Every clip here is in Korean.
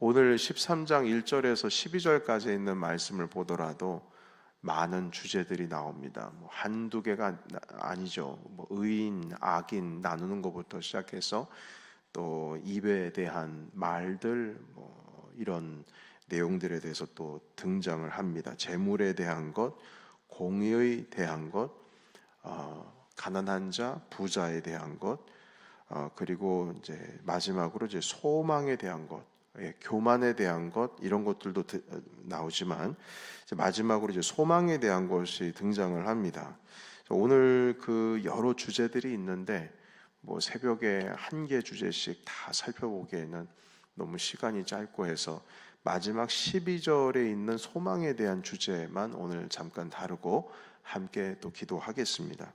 오늘 13장 1절에서 12절까지 있는 말씀을 보더라도 많은 주제들이 나옵니다. 한두 개가 아니죠. 의인, 악인 나누는 것부터 시작해서 또 입에 대한 말들, 이런 내용들에 대해서 또 등장을 합니다. 재물에 대한 것, 공의에 대한 것, 가난한 자, 부자에 대한 것, 그리고 이제 마지막으로 이제 소망에 대한 것, 교만에 대한 것, 이런 것들도 나오지만 이제 마지막으로 이제 소망에 대한 것이 등장을 합니다. 오늘 그 여러 주제들이 있는데 새벽에 한 개 주제씩 다 살펴보기에는 너무 시간이 짧고 해서 마지막 12절에 있는 소망에 대한 주제만 오늘 잠깐 다루고 함께 또 기도하겠습니다.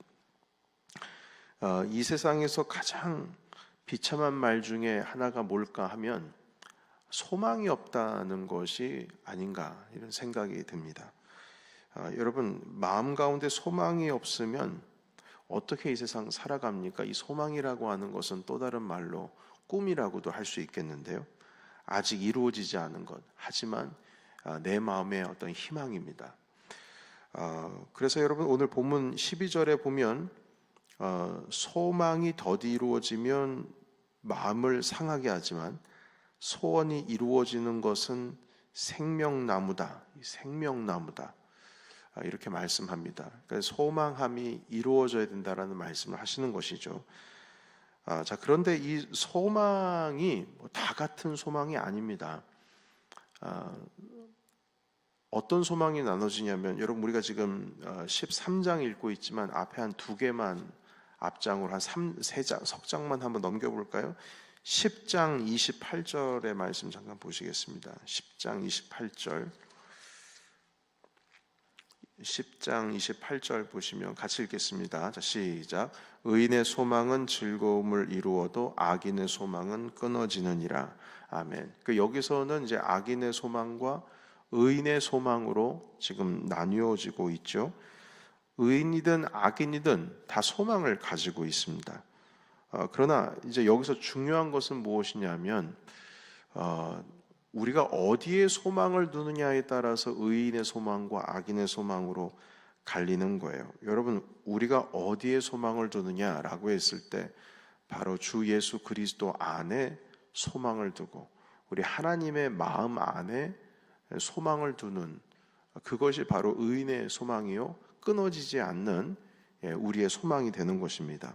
이 세상에서 가장 비참한 말 중에 하나가 뭘까 하면 소망이 없다는 것이 아닌가, 이런 생각이 듭니다. 여러분, 마음 가운데 소망이 없으면 어떻게 이 세상 살아갑니까? 이 소망이라고 하는 것은 또 다른 말로 꿈이라고도 할 수 있겠는데요. 아직 이루어지지 않은 것, 하지만 내 마음의 어떤 희망입니다. 그래서 여러분, 오늘 본문 12절에 보면 소망이 더디 이루어지면 마음을 상하게 하지만 소원이 이루어지는 것은 생명나무다. 생명나무다. 이렇게 말씀합니다. 그러니까 소망함이 이루어져야 된다라는 말씀을 하시는 것이죠. 자, 그런데 이 소망이 다 같은 소망이 아닙니다. 어떤 소망이 나눠지냐면, 여러분, 우리가 지금 13장 읽고 있지만 앞에 한 두 개만, 앞장으로 한 3장, 석장만 한번 넘겨볼까요? 10장 28절의 말씀 잠깐 보시겠습니다. 10장 28절. 10장 28절 보시면 같이 읽겠습니다. 자, 시작. 의인의 소망은 즐거움을 이루어도 악인의 소망은 끊어지느니라. 아멘. 여기서는 이제 악인의 소망과 의인의 소망으로 지금 나뉘어지고 있죠. 의인이든 악인이든 다 소망을 가지고 있습니다. 그러나 이제 여기서 중요한 것은 무엇이냐면 우리가 어디에 소망을 두느냐에 따라서 의인의 소망과 악인의 소망으로 갈리는 거예요. 여러분, 우리가 어디에 소망을 두느냐라고 했을 때 바로 주 예수 그리스도 안에 소망을 두고 우리 하나님의 마음 안에 소망을 두는, 그것이 바로 의인의 소망이요, 끊어지지 않는 우리의 소망이 되는 것입니다.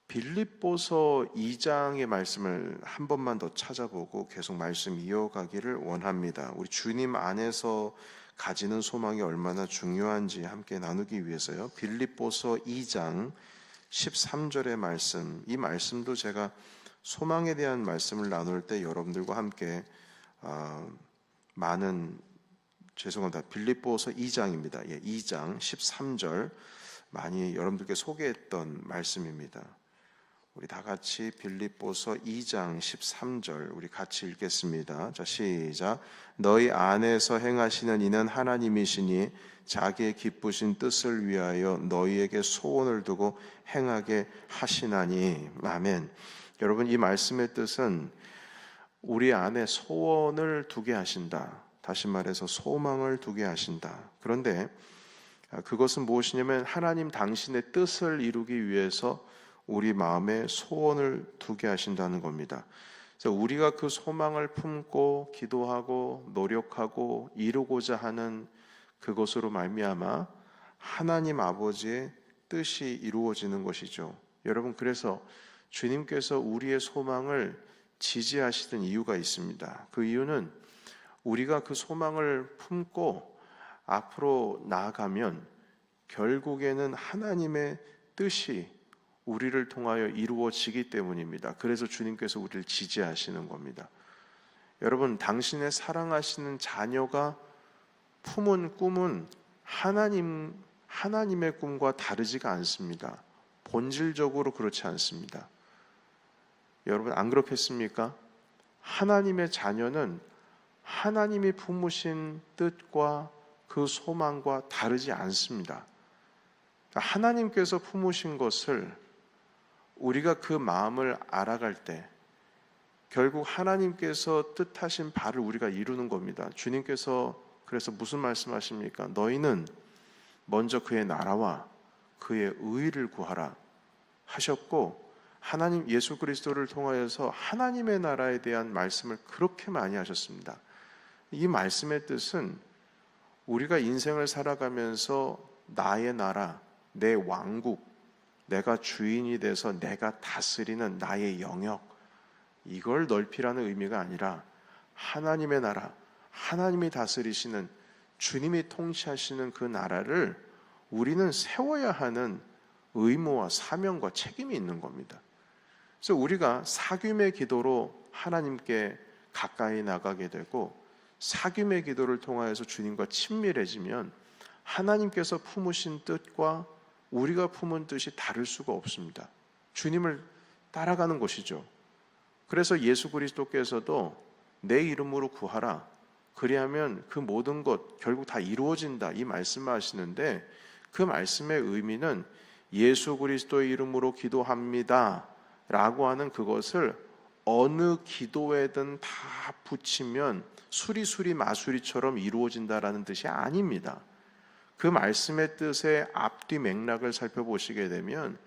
빌립보서 2장의 말씀을 한 번만 더 찾아보고 계속 말씀 이어가기를 원합니다. 우리 주님 안에서 가지는 소망이 얼마나 중요한지 함께 나누기 위해서요. 빌립보서 2장 13절의 말씀, 이 말씀도 제가 소망에 대한 말씀을 나눌 때 여러분들과 함께 빌립보서 2장입니다. 2장 13절 많이 여러분들께 소개했던 말씀입니다. 우리 다 같이 빌립보서 2장 13절 우리 같이 읽겠습니다. 자, 시작. 너희 안에서 행하시는 이는 하나님이시니 자기의 기쁘신 뜻을 위하여 너희에게 소원을 두고 행하게 하시나니. 아멘. 여러분, 이 말씀의 뜻은 우리 안에 소원을 두게 하신다. 다시 말해서 소망을 두게 하신다. 그런데 그것은 무엇이냐면 하나님 당신의 뜻을 이루기 위해서 우리 마음에 소원을 두게 하신다는 겁니다. 그래서 우리가 그 소망을 품고 기도하고 노력하고 이루고자 하는 그것으로 말미암아 하나님 아버지의 뜻이 이루어지는 것이죠. 여러분, 그래서 주님께서 우리의 소망을 지지하시는 이유가 있습니다. 그 이유는 우리가 그 소망을 품고 앞으로 나아가면 결국에는 하나님의 뜻이 우리를 통하여 이루어지기 때문입니다. 그래서 주님께서 우리를 지지하시는 겁니다. 여러분, 당신의 사랑하시는 자녀가 품은 꿈은 하나님의 꿈과 다르지가 않습니다. 본질적으로 그렇지 않습니다. 여러분, 안 그렇겠습니까? 하나님의 자녀는 하나님이 품으신 뜻과 그 소망과 다르지 않습니다. 하나님께서 품으신 것을 우리가 그 마음을 알아갈 때 결국 하나님께서 뜻하신 바를 우리가 이루는 겁니다. 주님께서 그래서 무슨 말씀하십니까? 너희는 먼저 그의 나라와 그의 의를 구하라 하셨고, 하나님 예수 그리스도를 통하여서 하나님의 나라에 대한 말씀을 그렇게 많이 하셨습니다. 이 말씀의 뜻은 우리가 인생을 살아가면서 나의 나라, 내 왕국, 내가 주인이 돼서 내가 다스리는 나의 영역, 이걸 넓히라는 의미가 아니라 하나님의 나라, 하나님이 다스리시는, 주님이 통치하시는 그 나라를 우리는 세워야 하는 의무와 사명과 책임이 있는 겁니다. 그래서 우리가 사귐의 기도로 하나님께 가까이 나가게 되고, 사귐의 기도를 통하여서 주님과 친밀해지면 하나님께서 품으신 뜻과 우리가 품은 뜻이 다를 수가 없습니다. 주님을 따라가는 것이죠. 그래서 예수 그리스도께서도 내 이름으로 구하라, 그리하면 그 모든 것 결국 다 이루어진다, 이 말씀을 하시는데, 그 말씀의 의미는 예수 그리스도의 이름으로 기도합니다 라고 하는 그것을 어느 기도에든 다 붙이면 수리수리 마수리처럼 이루어진다라는 뜻이 아닙니다. 그 말씀의 뜻의 앞뒤 맥락을 살펴보시게 되면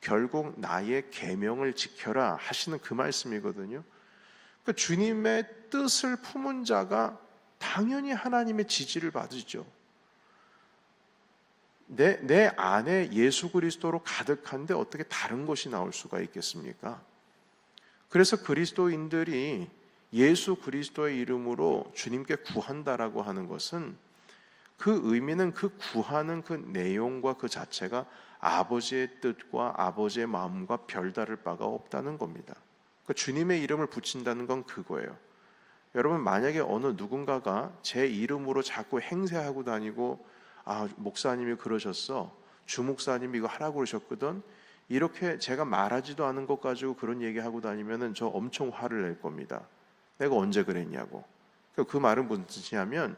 결국 나의 계명을 지켜라 하시는 그 말씀이거든요. 그러니까 주님의 뜻을 품은 자가 당연히 하나님의 지지를 받으죠. 내 안에 예수 그리스도로 가득한데 어떻게 다른 것이 나올 수가 있겠습니까? 그래서 그리스도인들이 예수 그리스도의 이름으로 주님께 구한다라고 하는 것은, 그 의미는 그 구하는 그 내용과 그 자체가 아버지의 뜻과 아버지의 마음과 별다를 바가 없다는 겁니다. 그러니까 주님의 이름을 붙인다는 건 그거예요. 여러분, 만약에 어느 누군가가 제 이름으로 자꾸 행세하고 다니고, 목사님이 그러셨어, 주목사님이 이거 하라고 그러셨거든, 이렇게 제가 말하지도 않은 것 가지고 그런 얘기하고 다니면은 저 엄청 화를 낼 겁니다. 내가 언제 그랬냐고. 그 말은 무슨 뜻이냐면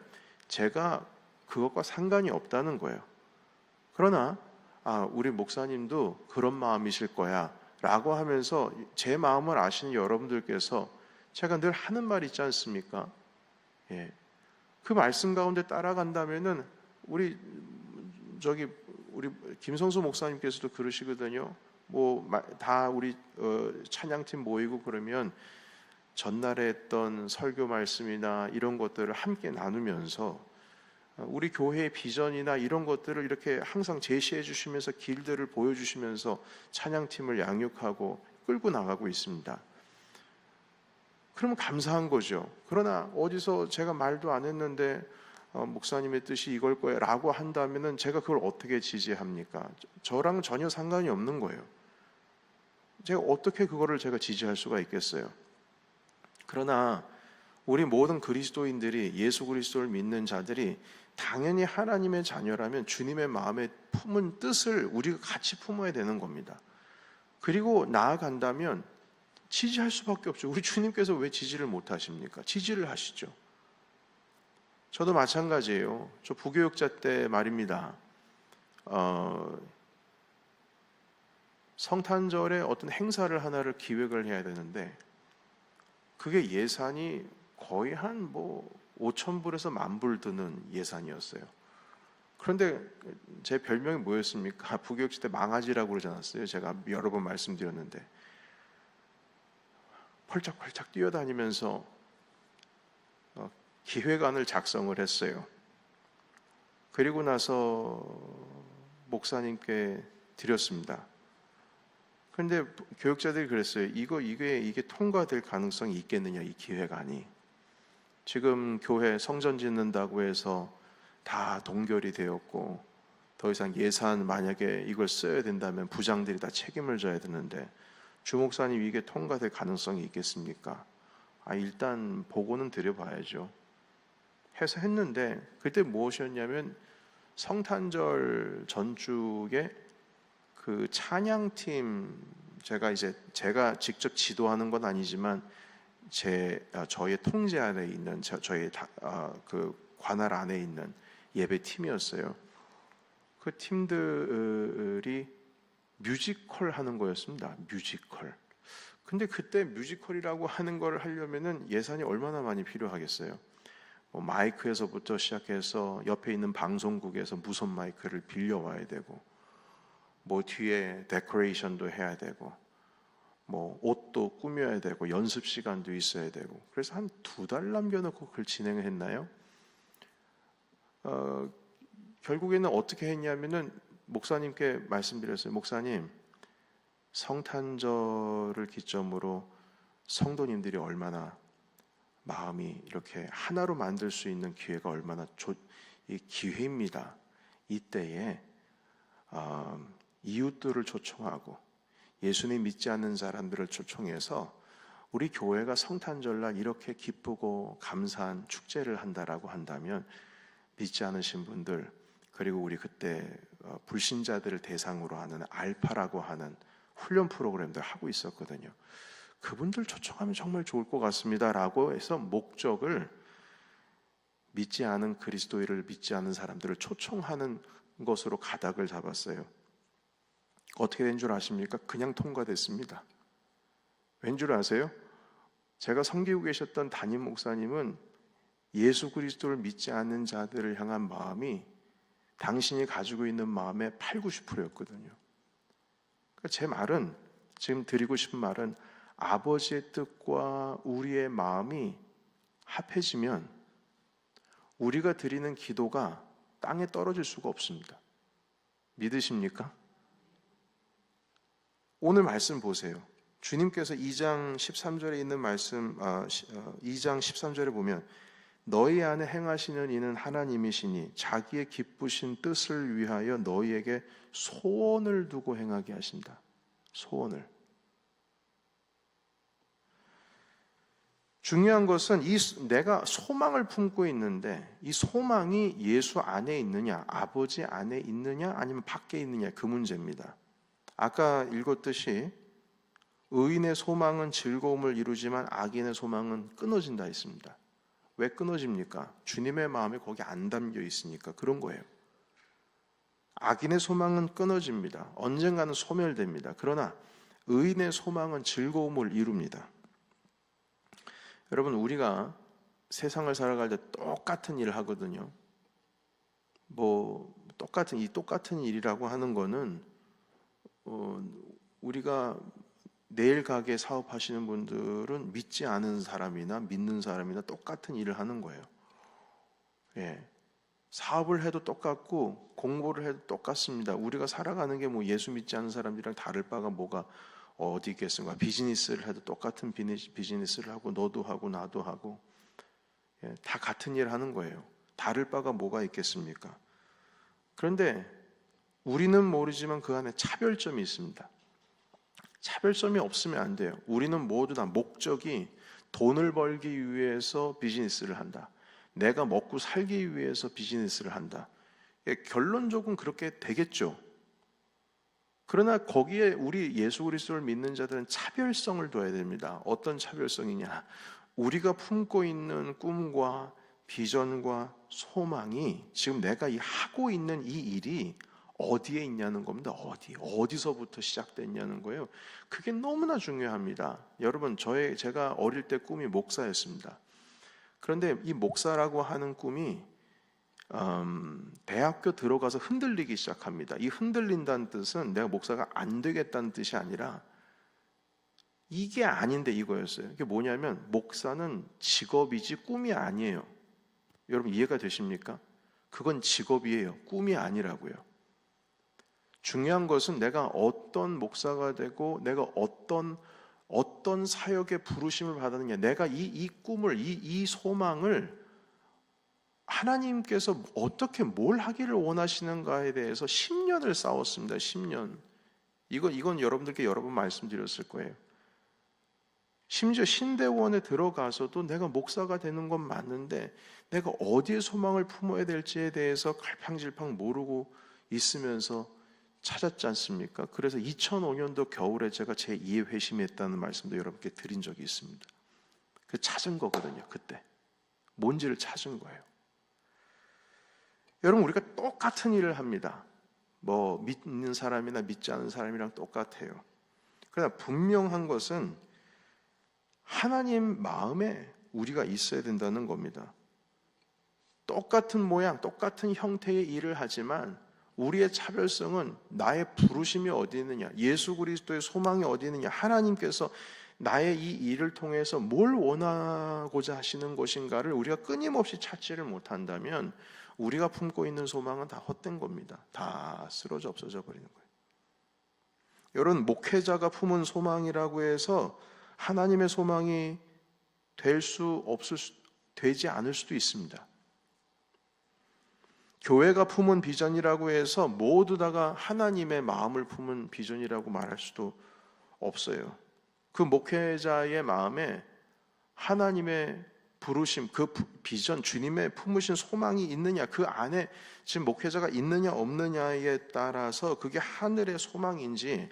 제가 그것과 상관이 없다는 거예요. 그러나 우리 목사님도 그런 마음이실 거야 라고 하면서 제 마음을 아시는 여러분들께서 제가 늘 하는 말 있지 않습니까? 예. 그 말씀 가운데 따라간다면은 우리 김성수 목사님께서도 그러시거든요. 다 우리 찬양팀 모이고 그러면 전날에 했던 설교 말씀이나 이런 것들을 함께 나누면서 우리 교회의 비전이나 이런 것들을 이렇게 항상 제시해 주시면서 길들을 보여주시면서 찬양팀을 양육하고 끌고 나가고 있습니다. 그러면 감사한 거죠. 그러나 어디서 제가 말도 안 했는데 목사님의 뜻이 이걸 거예요 라고 한다면은 제가 그걸 어떻게 지지합니까? 저랑 전혀 상관이 없는 거예요. 제가 어떻게 그거를 제가 지지할 수가 있겠어요? 그러나 우리 모든 그리스도인들이, 예수 그리스도를 믿는 자들이 당연히 하나님의 자녀라면 주님의 마음에 품은 뜻을 우리가 같이 품어야 되는 겁니다. 그리고 나아간다면 지지할 수밖에 없죠. 우리 주님께서 왜 지지를 못하십니까? 지지를 하시죠. 저도 마찬가지예요. 저 부교육자 때 말입니다. 성탄절에 어떤 행사를 하나를 기획을 해야 되는데 그게 예산이 거의 한 5,000불에서 10,000불 드는 예산이었어요. 그런데 제 별명이 뭐였습니까? 부교육자 때 망아지라고 그러지 않았어요? 제가 여러 번 말씀드렸는데 펄짝펄짝 뛰어다니면서 기획안을 작성을 했어요. 그리고 나서 목사님께 드렸습니다. 그런데 교육자들이 그랬어요. 이게 통과될 가능성이 있겠느냐, 이 기획안이. 지금 교회 성전 짓는다고 해서 다 동결이 되었고 더 이상 예산 만약에 이걸 써야 된다면 부장들이 다 책임을 져야 되는데 주목사님 이게 통과될 가능성이 있겠습니까? 일단 보고는 드려봐야죠. 해서 했는데 그때 무엇이었냐면 성탄절 전주에 그 찬양팀, 제가 직접 지도하는 건 아니지만 저의 통제 안에 있는 저의 그 관할 안에 있는 예배팀이었어요. 그 팀들이 뮤지컬 하는 거였습니다. 뮤지컬. 근데 그때 뮤지컬이라고 하는 걸 하려면은 예산이 얼마나 많이 필요하겠어요? 뭐 마이크에서부터 시작해서 옆에 있는 방송국에서 무선 마이크를 빌려와야 되고, 뭐 뒤에 데코레이션도 해야 되고, 뭐 옷도 꾸며야 되고, 연습 시간도 있어야 되고. 그래서 한 2달 남겨놓고 그걸 진행을 했나요? 결국에는 어떻게 했냐면은 목사님께 말씀드렸어요. 목사님, 성탄절을 기점으로 성도님들이 얼마나 마음이 이렇게 하나로 만들 수 있는 기회가 얼마나 이 기회입니다. 이때에 이웃들을 초청하고 예수님 믿지 않는 사람들을 초청해서 우리 교회가 성탄절날 이렇게 기쁘고 감사한 축제를 한다라고 한다면, 믿지 않으신 분들, 그리고 우리 그때 불신자들을 대상으로 하는 알파라고 하는 훈련 프로그램들 하고 있었거든요. 그분들 초청하면 정말 좋을 것 같습니다 라고 해서 목적을 믿지 않은 그리스도인을 믿지 않은 사람들을 초청하는 것으로 가닥을 잡았어요. 어떻게 된 줄 아십니까? 그냥 통과됐습니다. 왠 줄 아세요? 제가 섬기고 계셨던 담임 목사님은 예수 그리스도를 믿지 않는 자들을 향한 마음이 당신이 가지고 있는 마음의 80-90%였거든요. 그러니까 제 말은, 지금 드리고 싶은 말은, 아버지의 뜻과 우리의 마음이 합해지면 우리가 드리는 기도가 땅에 떨어질 수가 없습니다. 믿으십니까? 오늘 말씀 보세요. 주님께서 2장 13절에 있는 말씀, 2장 13절에 보면, 너희 안에 행하시는 이는 하나님이시니 자기의 기쁘신 뜻을 위하여 너희에게 소원을 두고 행하게 하신다. 소원을. 중요한 것은 내가 소망을 품고 있는데 이 소망이 예수 안에 있느냐, 아버지 안에 있느냐, 아니면 밖에 있느냐, 그 문제입니다. 아까 읽었듯이 의인의 소망은 즐거움을 이루지만 악인의 소망은 끊어진다 했습니다. 왜 끊어집니까? 주님의 마음이 거기 안 담겨 있으니까 그런 거예요. 악인의 소망은 끊어집니다. 언젠가는 소멸됩니다. 그러나 의인의 소망은 즐거움을 이룹니다. 여러분, 우리가 세상을 살아갈 때 똑같은 일을 하거든요. 뭐 똑같은 일이라고 하는 거는 우리가 내일 가게 사업하시는 분들은 믿지 않은 사람이나 믿는 사람이나 똑같은 일을 하는 거예요. 예. 사업을 해도 똑같고 공부를 해도 똑같습니다. 우리가 살아가는 게 뭐 예수 믿지 않는 사람들이랑 다를 바가 뭐가 어디 있겠습니까? 비즈니스를 해도 똑같은 비즈니스를 하고 너도 하고 나도 하고, 예, 다 같은 일을 하는 거예요. 다를 바가 뭐가 있겠습니까? 그런데 우리는 모르지만 그 안에 차별점이 있습니다. 차별점이 없으면 안 돼요. 우리는 모두 다 목적이 돈을 벌기 위해서 비즈니스를 한다. 내가 먹고 살기 위해서 비즈니스를 한다. 결론적으로 그렇게 되겠죠. 그러나 거기에 우리 예수 그리스도를 믿는 자들은 차별성을 둬야 됩니다. 어떤 차별성이냐? 우리가 품고 있는 꿈과 비전과 소망이 지금 내가 하고 있는 이 일이 어디에 있냐는 겁니다. 어디서부터 시작됐냐는 거예요. 그게 너무나 중요합니다. 여러분, 제가 어릴 때 꿈이 목사였습니다. 그런데 이 목사라고 하는 꿈이 대학교 들어가서 흔들리기 시작합니다. 이 흔들린다는 뜻은 내가 목사가 안 되겠다는 뜻이 아니라 이게 아닌데 이거였어요. 이게 뭐냐면 목사는 직업이지 꿈이 아니에요. 여러분 이해가 되십니까? 그건 직업이에요. 꿈이 아니라고요. 중요한 것은 내가 어떤 목사가 되고 내가 어떤 사역의 부르심을 받았느냐, 내가 이 꿈을, 이 소망을 하나님께서 어떻게 뭘 하기를 원하시는가에 대해서 10년을 싸웠습니다. 10년. 이건 여러분들께 여러 번 말씀드렸을 거예요. 심지어 신대원에 들어가서도 내가 목사가 되는 건 맞는데 내가 어디에 소망을 품어야 될지에 대해서 갈팡질팡 모르고 있으면서 찾았지 않습니까? 그래서 2005년도 겨울에 제가 제2의 회심했다는 말씀도 여러분께 드린 적이 있습니다. 그 찾은 거거든요. 그때 뭔지를 찾은 거예요. 여러분, 우리가 똑같은 일을 합니다. 뭐 믿는 사람이나 믿지 않는 사람이랑 똑같아요. 그러나 분명한 것은 하나님 마음에 우리가 있어야 된다는 겁니다. 똑같은 모양, 똑같은 형태의 일을 하지만 우리의 차별성은 나의 부르심이 어디 있느냐, 예수 그리스도의 소망이 어디 있느냐, 하나님께서 나의 이 일을 통해서 뭘 원하고자 하시는 것인가를 우리가 끊임없이 찾지를 못한다면 우리가 품고 있는 소망은 다 헛된 겁니다. 다 쓰러져 없어져 버리는 거예요. 여러분, 목회자가 품은 소망이라고 해서 하나님의 소망이 되지 않을 수도 있습니다. 교회가 품은 비전이라고 해서 모두 다가 하나님의 마음을 품은 비전이라고 말할 수도 없어요. 그 목회자의 마음에 하나님의 부르심, 그 비전, 주님의 품으신 소망이 있느냐, 그 안에 지금 목회자가 있느냐 없느냐에 따라서 그게 하늘의 소망인지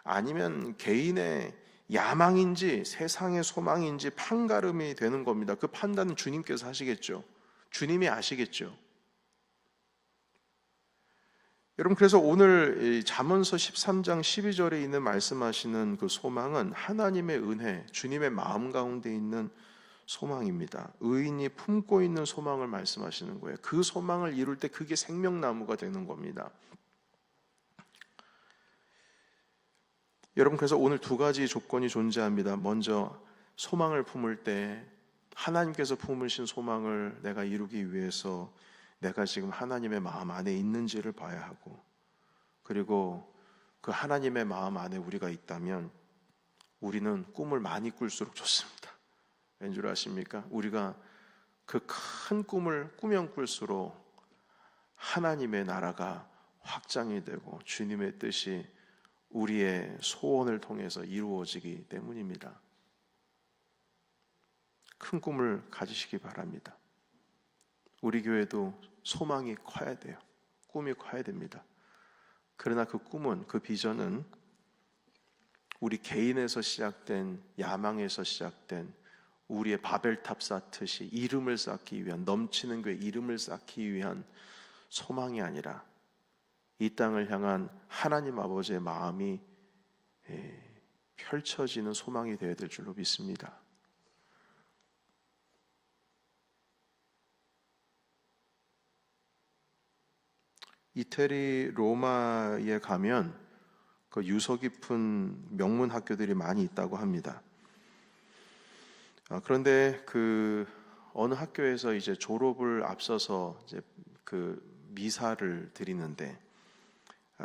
아니면 개인의 야망인지 세상의 소망인지 판가름이 되는 겁니다. 그 판단은 주님께서 하시겠죠. 주님이 아시겠죠. 여러분, 그래서 오늘 잠언서 13장 12절에 있는 말씀하시는 그 소망은 하나님의 은혜, 주님의 마음 가운데 있는 소망입니다. 의인이 품고 있는 소망을 말씀하시는 거예요. 그 소망을 이룰 때 그게 생명나무가 되는 겁니다. 여러분, 그래서 오늘 두 가지 조건이 존재합니다. 먼저 소망을 품을 때 하나님께서 품으신 소망을 내가 이루기 위해서 내가 지금 하나님의 마음 안에 있는지를 봐야 하고, 그리고 그 하나님의 마음 안에 우리가 있다면 우리는 꿈을 많이 꿀수록 좋습니다. 왠 줄 아십니까? 우리가 그 큰 꿈을 꾸면 꿀수록 하나님의 나라가 확장이 되고 주님의 뜻이 우리의 소원을 통해서 이루어지기 때문입니다. 큰 꿈을 가지시기 바랍니다. 우리 교회도 소망이 커야 돼요. 꿈이 커야 됩니다. 그러나 그 꿈은, 그 비전은 우리 개인에서 시작된, 야망에서 시작된 우리의 바벨탑 쌓듯이 이름을 쌓기 위한, 넘치는 교회 이름을 쌓기 위한 소망이 아니라 이 땅을 향한 하나님 아버지의 마음이 펼쳐지는 소망이 되어야 될 줄로 믿습니다. 이태리 로마에 가면 그 유서 깊은 명문 학교들이 많이 있다고 합니다. 그런데 그 어느 학교에서 이제 졸업을 앞서서 이제 그 미사를 드리는데,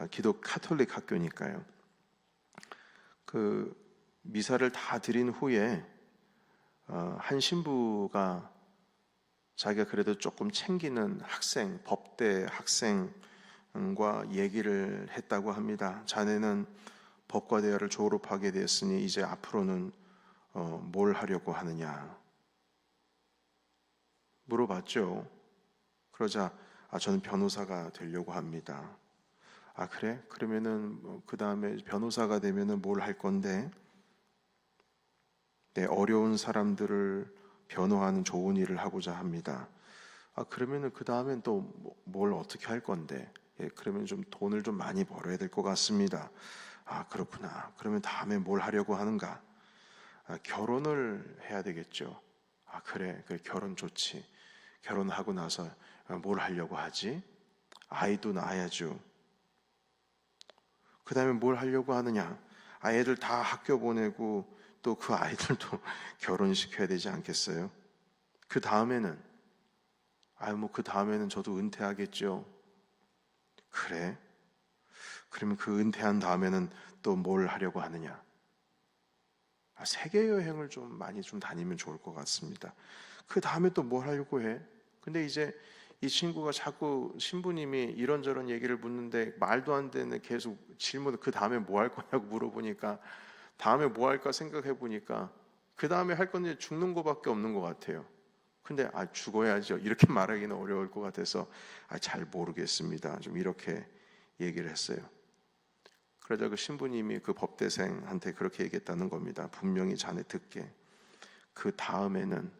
기독 카톨릭 학교니까요. 그 미사를 다 드린 후에 한 신부가 자기가 그래도 조금 챙기는 학생, 법대 학생과 얘기를 했다고 합니다. 자네는 법과대학을 졸업하게 됐으니 이제 앞으로는 뭘 하려고 하느냐 물어봤죠. 그러자 저는 변호사가 되려고 합니다. 그래? 그러면은 그 다음에 변호사가 되면은 뭘 할 건데? 네, 어려운 사람들을 변호하는 좋은 일을 하고자 합니다. 그러면은 그 다음엔 또 뭘 어떻게 할 건데? 그러면 좀 돈을 좀 많이 벌어야 될 것 같습니다. 그렇구나. 그러면 다음에 뭘 하려고 하는가? 결혼을 해야 되겠죠. 그래, 결혼 좋지. 결혼하고 나서 뭘 하려고 하지? 아이도 낳아야죠. 그 다음에 뭘 하려고 하느냐? 애들 다 학교 보내고 또 그 아이들도 결혼시켜야 되지 않겠어요? 그 다음에는 그 다음에는 저도 은퇴하겠죠. 그래? 그러면 그 은퇴한 다음에는 또 뭘 하려고 하느냐? 세계 여행을 좀 많이 다니면 좋을 것 같습니다. 그 다음에 또 뭘 하려고 해? 근데 이제 이 친구가 자꾸 신부님이 이런저런 얘기를 묻는데 말도 안 되는 계속 질문을, 그 다음에 뭐 할 거냐고 물어보니까 다음에 뭐 할까 생각해 보니까 그 다음에 할 건 죽는 거밖에 없는 것 같아요. 근데 죽어야죠 이렇게 말하기는 어려울 것 같아서 잘 모르겠습니다. 좀 이렇게 얘기를 했어요. 그러자 그 신부님이 그 법대생한테 그렇게 얘기했다는 겁니다. 분명히 자네 듣게. 그 다음에는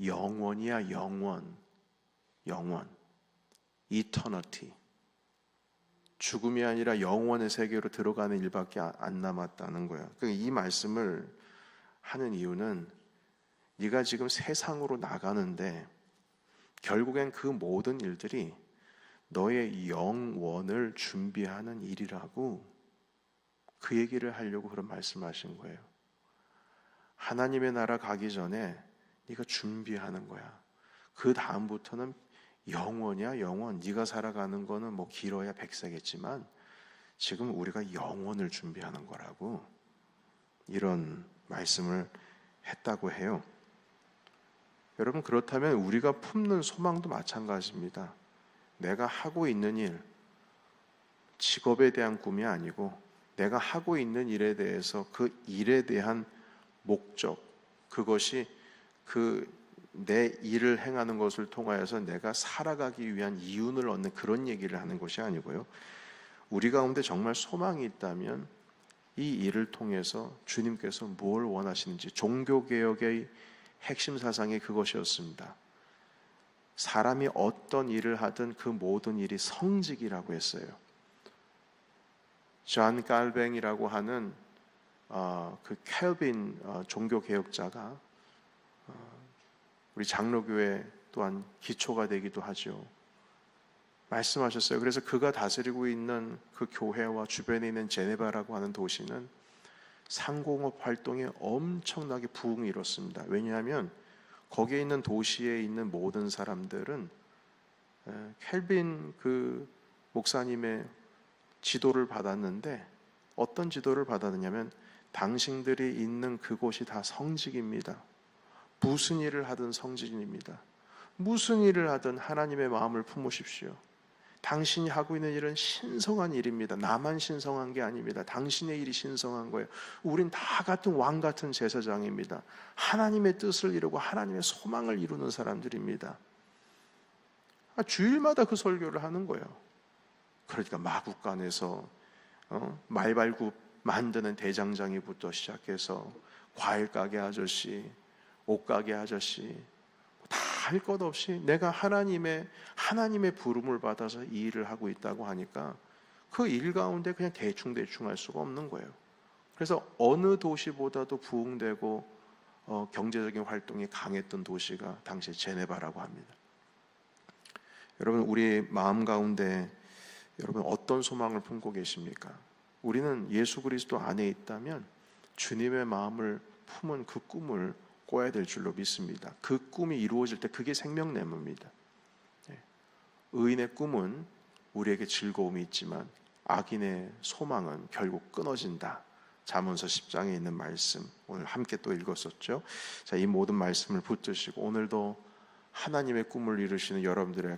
영원이야, 영원. eternity. 죽음이 아니라 영원의 세계로 들어가는 일밖에 안 남았다는 거야. 그러니까 이 말씀을 하는 이유는 네가 지금 세상으로 나가는데 결국엔 그 모든 일들이 너의 영원을 준비하는 일이라고 그 얘기를 하려고 그런 말씀하신 거예요. 하나님의 나라 가기 전에 네가 준비하는 거야. 그 다음부터는 영원이야, 영원. 네가 살아가는 거는 뭐 길어야 100세겠지만 지금 우리가 영원을 준비하는 거라고 이런 말씀을 했다고 해요. 여러분, 그렇다면 우리가 품는 소망도 마찬가지입니다. 내가 하고 있는 일, 직업에 대한 꿈이 아니고 내가 하고 있는 일에 대해서 그 일에 대한 목적, 그것이 내 일을 행하는 것을 통하여서 내가 살아가기 위한 이윤을 얻는 그런 얘기를 하는 것이 아니고요. 우리 가운데 정말 소망이 있다면 이 일을 통해서 주님께서 뭘 원하시는지, 종교개혁의 핵심 사상이 그것이었습니다. 사람이 어떤 일을 하든 그 모든 일이 성직이라고 했어요. 존 칼뱅이라고 하는 그 켈빈 종교개혁자가 우리 장로교회 또한 기초가 되기도 하죠. 말씀하셨어요. 그래서 그가 다스리고 있는 그 교회와 주변에 있는 제네바라고 하는 도시는 상공업 활동에 엄청나게 부흥이 이뤘습니다. 왜냐하면 거기에 있는 도시에 있는 모든 사람들은 켈빈 그 목사님의 지도를 받았는데 어떤 지도를 받았느냐면 당신들이 있는 그곳이 다 성직입니다. 무슨 일을 하든 성직입니다. 무슨 일을 하든 하나님의 마음을 품으십시오. 당신이 하고 있는 일은 신성한 일입니다. 나만 신성한 게 아닙니다. 당신의 일이 신성한 거예요. 우린 다 같은 왕 같은 제사장입니다. 하나님의 뜻을 이루고 하나님의 소망을 이루는 사람들입니다. 주일마다 그 설교를 하는 거예요. 그러니까 마국간에서 말발굽 만드는 대장장이부터 시작해서 과일 가게 아저씨, 옷 가게 아저씨, 다 할 것 없이 내가 하나님의 부름을 받아서 이 일을 하고 있다고 하니까 그 일 가운데 그냥 대충 할 수가 없는 거예요. 그래서 어느 도시보다도 부흥되고 경제적인 활동이 강했던 도시가 당시 제네바라고 합니다. 여러분, 우리 마음 가운데 여러분 어떤 소망을 품고 계십니까? 우리는 예수 그리스도 안에 있다면 주님의 마음을 품은 그 꿈을 꿔야 될 줄로 믿습니다. 그 꿈이 이루어질 때 그게 생명내입니다. 의인의 꿈은 우리에게 즐거움이 있지만 악인의 소망은 결국 끊어진다. 잠언서 10장에 있는 말씀 오늘 함께 또 읽었었죠. 자, 이 모든 말씀을 붙드시고 오늘도 하나님의 꿈을 이루시는 여러분들의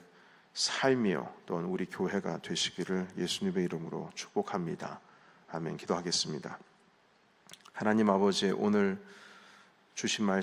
삶이요 또한 우리 교회가 되시기를 예수님의 이름으로 축복합니다. 아멘. 기도하겠습니다. 하나님 아버지, 오늘 주신 말씀